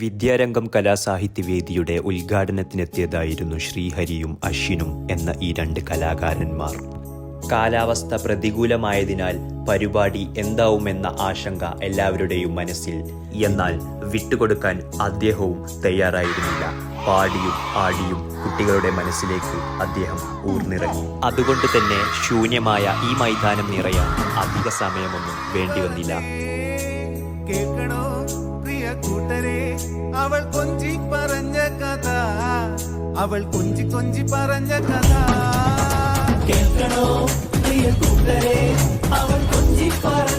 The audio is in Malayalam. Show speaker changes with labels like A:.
A: വിദ്യാരംഗം കലാസാഹിത്യവേദിയുടെ ഉദ്ഘാടനത്തിനെത്തിയതായിരുന്നു ശ്രീഹരിയും അശ്വിനും എന്ന ഈ രണ്ട് കലാകാരന്മാർ. കാലാവസ്ഥ പ്രതികൂലമായതിനാൽ പരിപാടി എന്താവുമെന്ന ആശങ്ക എല്ലാവരുടെയും മനസ്സിൽ. എന്നാൽ വിട്ടുകൊടുക്കാൻ അദ്ദേഹവും തയ്യാറായിരുന്നില്ല. പാടിയും ആടിയും കുട്ടികളുടെ മനസ്സിലേക്ക് അദ്ദേഹം ഊർന്നിറങ്ങി. അതുകൊണ്ട് തന്നെ ശൂന്യമായ ഈ മൈതാനം നിറയാൻ അധിക സമയമൊന്നും വേണ്ടിവന്നില്ല.
B: കേൾക്കണോ പ്രിയ കൂട്ടരെ, അവൾ കൊഞ്ചി പറഞ്ഞ കഥ, അവൾ കൊഞ്ചി കൊഞ്ചി പറഞ്ഞ കഥ. കേൾക്കണോ പ്രിയ കൂട്ടരെ, അവൾ കൊഞ്ചി പറഞ്ഞ